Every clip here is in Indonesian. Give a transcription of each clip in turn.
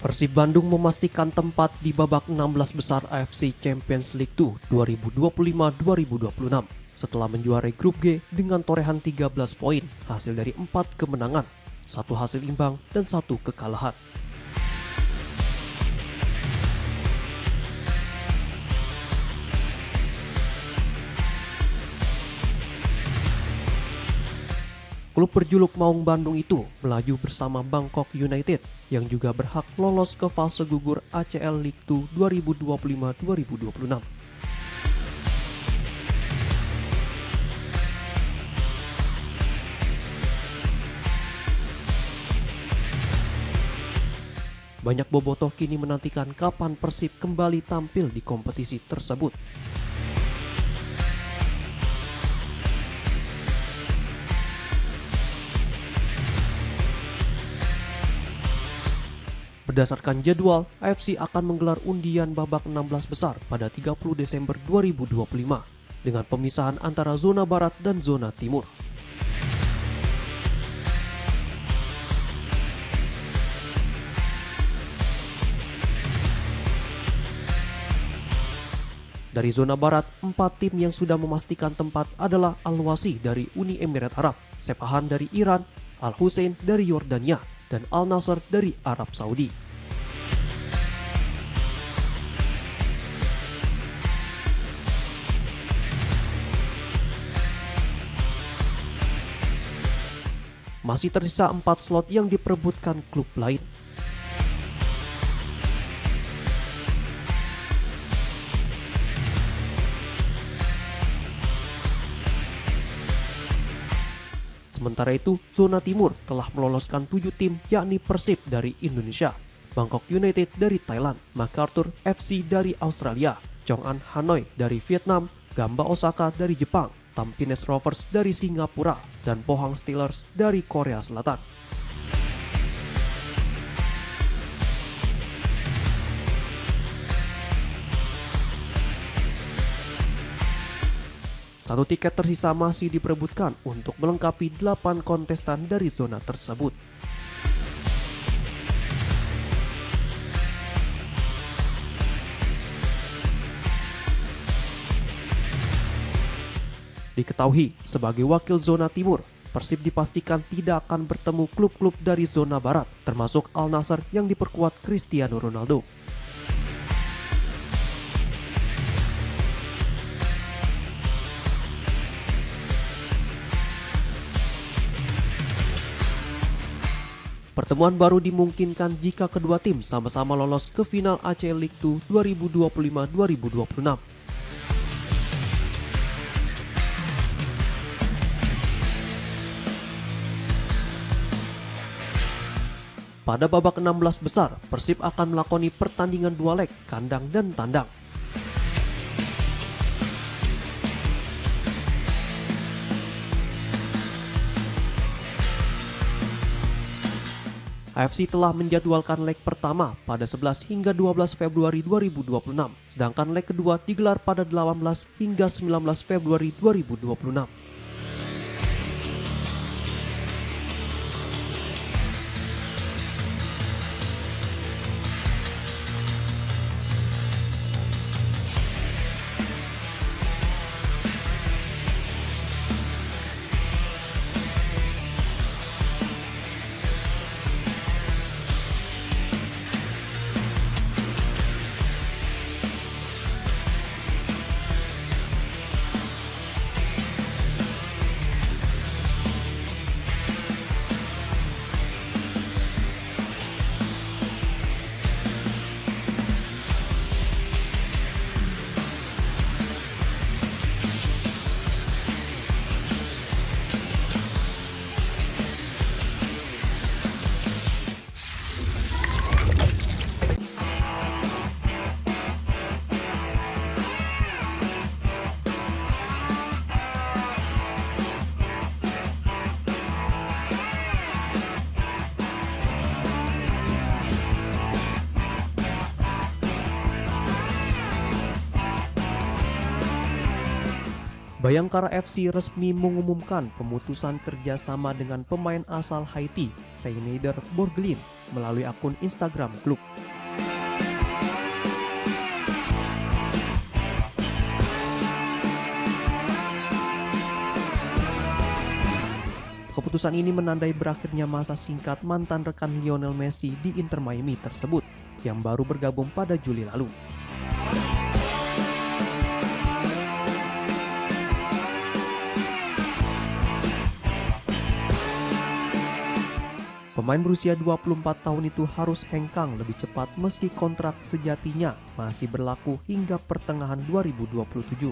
Persib Bandung memastikan tempat di babak 16 besar AFC Champions League 2 2025-2026 setelah menjuarai grup G dengan torehan 13 poin hasil dari 4 kemenangan, 1 hasil imbang dan 1 kekalahan. Klub berjuluk Maung Bandung itu melaju bersama Bangkok United yang juga berhak lolos ke fase gugur ACL League 2 2025-2026. Banyak bobotoh kini menantikan kapan Persib kembali tampil di kompetisi tersebut. Berdasarkan jadwal, AFC akan menggelar undian babak 16 besar pada 30 Desember 2025 dengan pemisahan antara zona barat dan zona timur. Dari zona barat, 4 tim yang sudah memastikan tempat adalah Al-Wasi dari Uni Emirat Arab, Sepahan dari Iran, Al-Hussein dari Yordania, dan Al-Nassr dari Arab Saudi. Masih tersisa 4 slot yang diperebutkan klub lain. Sementara itu, zona timur telah meloloskan 7 tim yakni Persib dari Indonesia, Bangkok United dari Thailand, MacArthur FC dari Australia, Chong'an Hanoi dari Vietnam, Gamba Osaka dari Jepang, Tampines Rovers dari Singapura, dan Pohang Steelers dari Korea Selatan. Satu tiket tersisa masih diperebutkan untuk melengkapi 8 kontestan dari zona tersebut. Diketahui, sebagai wakil zona timur, Persib dipastikan tidak akan bertemu klub-klub dari zona barat, termasuk Al-Nassr yang diperkuat Cristiano Ronaldo. Pertemuan baru dimungkinkan jika kedua tim sama-sama lolos ke final ACL League 2 2025-2026. Pada babak 16 besar, Persib akan melakoni pertandingan 2 leg, kandang dan tandang. AFC telah menjadwalkan leg pertama pada 11 hingga 12 Februari 2026, sedangkan leg kedua digelar pada 18 hingga 19 Februari 2026. Bayangkara FC resmi mengumumkan pemutusan kerjasama dengan pemain asal Haiti, Seinader Borgelin, melalui akun Instagram klub. Keputusan ini menandai berakhirnya masa singkat mantan rekan Lionel Messi di Inter Miami tersebut, yang baru bergabung pada Juli lalu. Pemain berusia 24 tahun itu harus hengkang lebih cepat meski kontrak sejatinya masih berlaku hingga pertengahan 2027.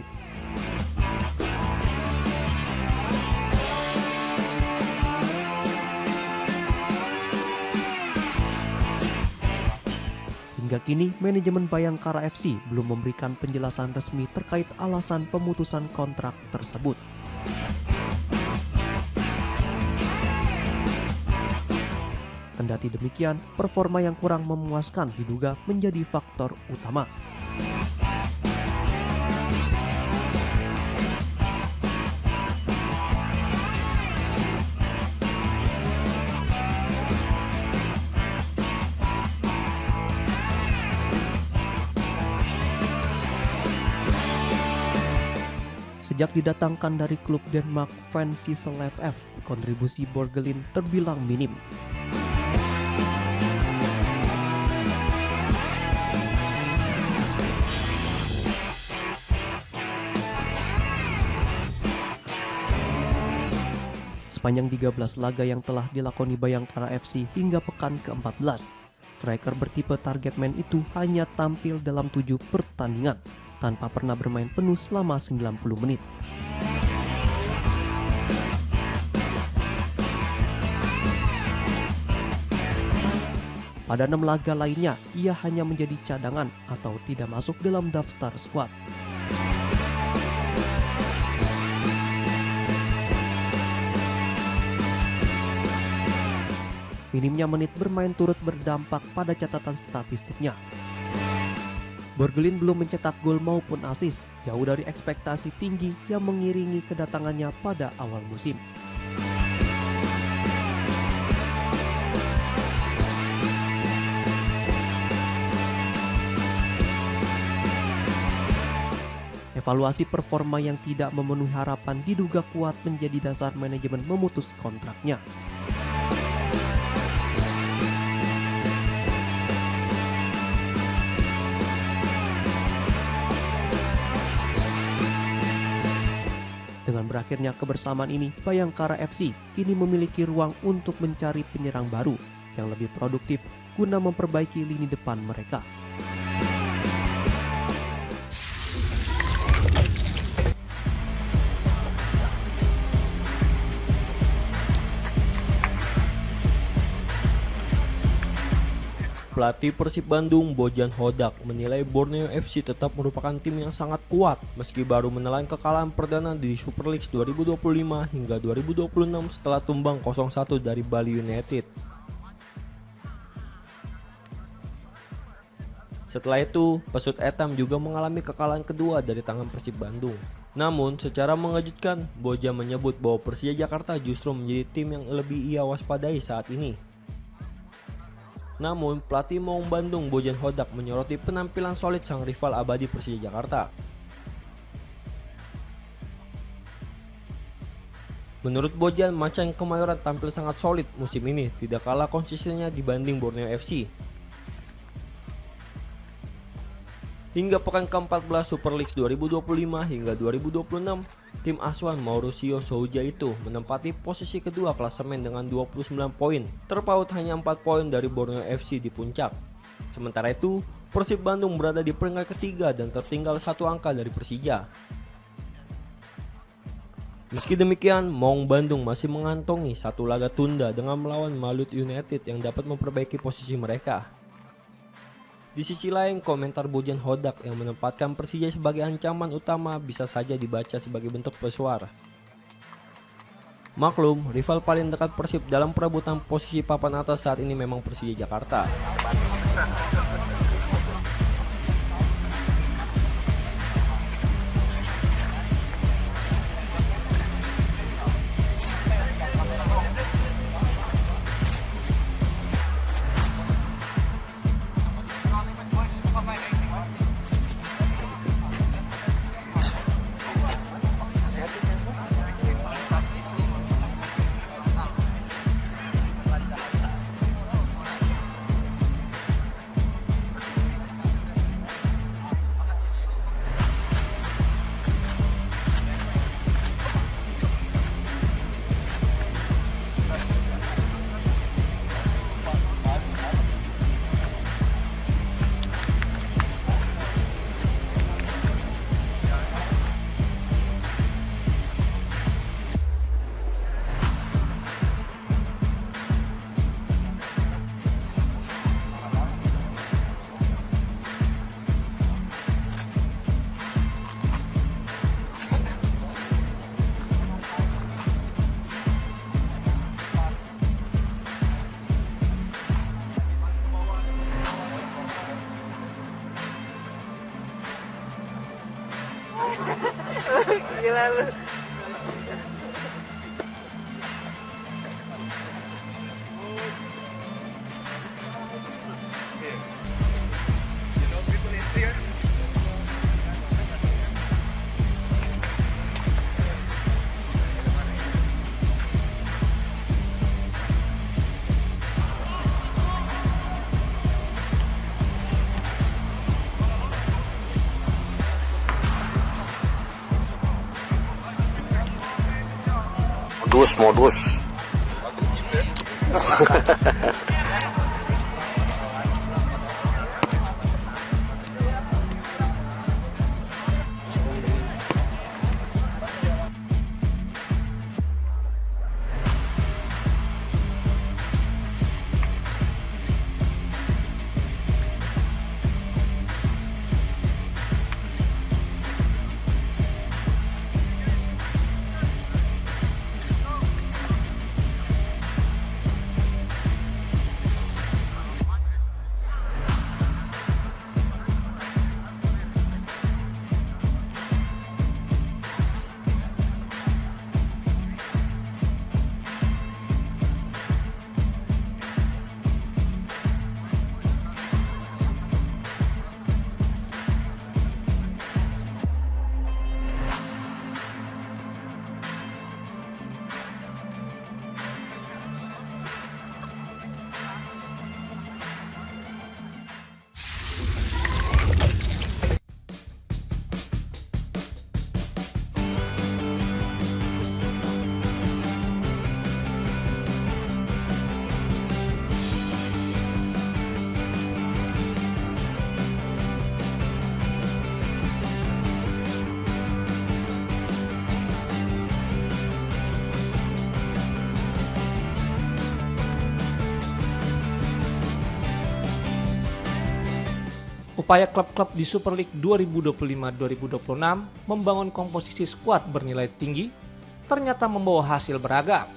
Hingga kini, manajemen Bayangkara FC belum memberikan penjelasan resmi terkait alasan pemutusan kontrak tersebut. Kendati demikian, performa yang kurang memuaskan diduga menjadi faktor utama. Sejak didatangkan dari klub Denmark Vendsyssel FF, kontribusi Borgelin terbilang minim. Sepanjang 13 laga yang telah dilakoni Bayangkara FC hingga pekan ke-14, striker bertipe target man itu hanya tampil dalam 7 pertandingan, tanpa pernah bermain penuh selama 90 menit. Pada 6 laga lainnya, ia hanya menjadi cadangan atau tidak masuk dalam daftar skuad. Minimnya menit bermain turut berdampak pada catatan statistiknya. Borgelin belum mencetak gol maupun assist, jauh dari ekspektasi tinggi yang mengiringi kedatangannya pada awal musim. Evaluasi performa yang tidak memenuhi harapan diduga kuat menjadi dasar manajemen memutus kontraknya. Dengan berakhirnya kebersamaan ini, Bayangkara FC kini memiliki ruang untuk mencari penyerang baru yang lebih produktif guna memperbaiki lini depan mereka. Pelatih Persib Bandung, Bojan Hodak, menilai Borneo FC tetap merupakan tim yang sangat kuat meski baru menelan kekalahan perdana di Super League 2025 hingga 2026 setelah tumbang 0-1 dari Bali United. Setelah itu, Pesut Etam juga mengalami kekalahan kedua dari tangan Persib Bandung. Namun, secara mengejutkan, Bojan menyebut bahwa Persija Jakarta justru menjadi tim yang lebih ia waspadai saat ini. Namun, pelatih Maung Bandung Bojan Hodak menyoroti penampilan solid sang rival abadi Persija Jakarta. Menurut Bojan, Macan Kemayoran tampil sangat solid musim ini, tidak kalah konsistennya dibanding Borneo FC. Hingga pekan ke-14 Super League 2025 hingga 2026, tim asuhan Mauricio Souza itu menempati posisi kedua klasemen dengan 29 poin, terpaut hanya 4 poin dari Borneo FC di puncak. Sementara itu, Persib Bandung berada di peringkat ketiga dan tertinggal 1 angka dari Persija. Meski demikian, Maung Bandung masih mengantongi 1 laga tunda dengan melawan Malut United yang dapat memperbaiki posisi mereka. Di sisi lain, komentar Bojan Hodak yang menempatkan Persija sebagai ancaman utama bisa saja dibaca sebagai bentuk pesuar. Maklum, rival paling dekat Persib dalam perebutan posisi papan atas saat ini memang Persija Jakarta. lu. Modus. Upaya klub-klub di Super League 2025-2026 membangun komposisi skuad bernilai tinggi ternyata membawa hasil beragam.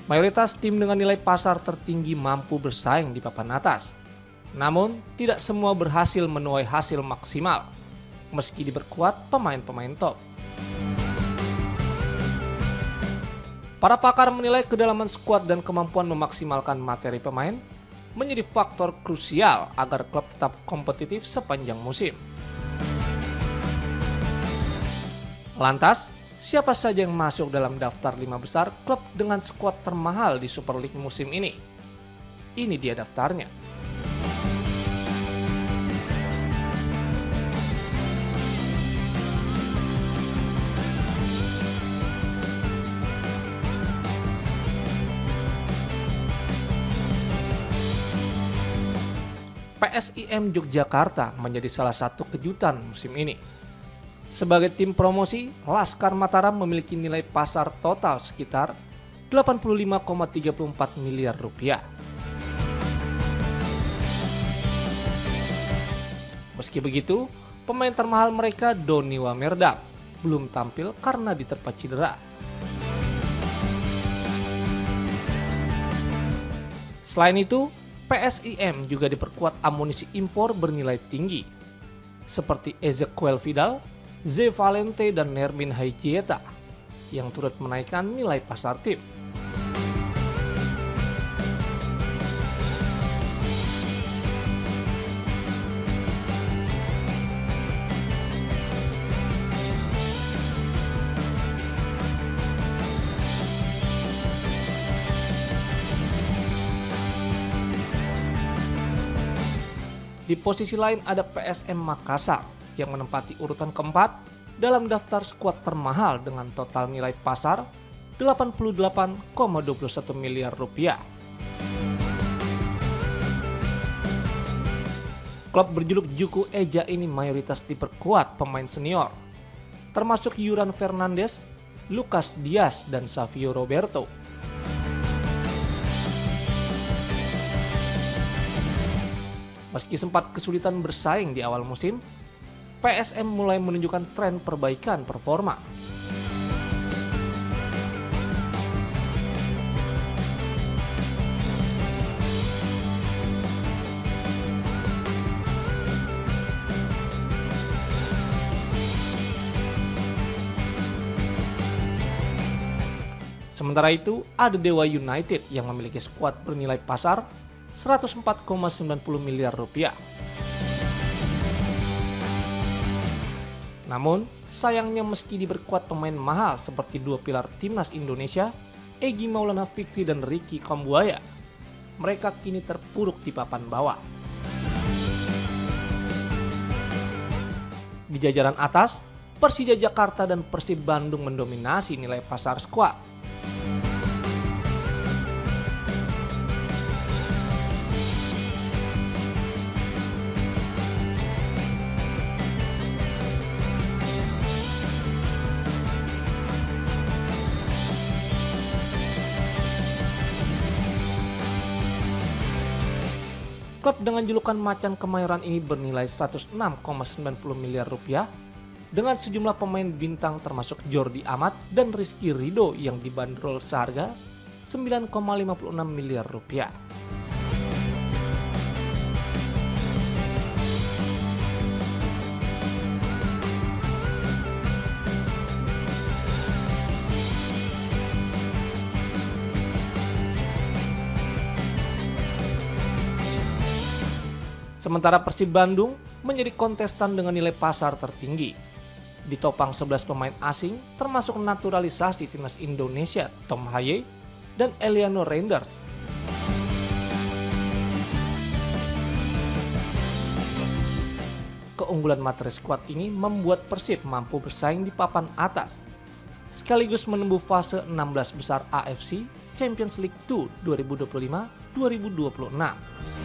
Mayoritas tim dengan nilai pasar tertinggi mampu bersaing di papan atas. Namun, tidak semua berhasil menuai hasil maksimal, meski diperkuat pemain-pemain top. Para pakar menilai kedalaman skuad dan kemampuan memaksimalkan materi pemain menjadi faktor krusial agar klub tetap kompetitif sepanjang musim. Lantas, siapa saja yang masuk dalam daftar 5 besar klub dengan skuad termahal di Super League musim ini? Ini dia daftarnya. PSIM Yogyakarta menjadi salah satu kejutan musim ini. Sebagai tim promosi, Laskar Mataram memiliki nilai pasar total sekitar 85,34 miliar rupiah. Meski begitu, pemain termahal mereka Doni Wamerdam belum tampil karena diterpa cedera. Selain itu, PSIM juga diperkuat amunisi impor bernilai tinggi, seperti Ezequiel Vidal, Ze Valente, dan Nermin Haijieta, yang turut menaikkan nilai pasar tim. Di posisi lain ada PSM Makassar yang menempati urutan keempat dalam daftar skuad termahal dengan total nilai pasar 88,21 miliar rupiah. Klub berjuluk Juku Eja ini mayoritas diperkuat pemain senior, termasuk Yuran Fernandes, Lucas Diaz, dan Savio Roberto. Meski sempat kesulitan bersaing di awal musim, PSM mulai menunjukkan tren perbaikan performa. Sementara itu, ada Dewa United yang memiliki skuad bernilai pasar 104,90 miliar rupiah. Namun, sayangnya meski diperkuat pemain mahal seperti dua pilar timnas Indonesia, Egy Maulana Fikri dan Ricky Kambuaya, mereka kini terpuruk di papan bawah. Di jajaran atas, Persija Jakarta dan Persib Bandung mendominasi nilai pasar skuad. Klub dengan julukan Macan Kemayoran ini bernilai 106,90 miliar rupiah dengan sejumlah pemain bintang termasuk Jordi Amat dan Rizky Ridho yang dibanderol seharga 9,56 miliar rupiah. Sementara Persib Bandung menjadi kontestan dengan nilai pasar tertinggi. Ditopang 11 pemain asing termasuk naturalisasi timnas Indonesia Tom Haye dan Eliano Reinders. Keunggulan materi skuad ini membuat Persib mampu bersaing di papan atas, sekaligus menembus fase 16 besar AFC Champions League 2 2025-2026.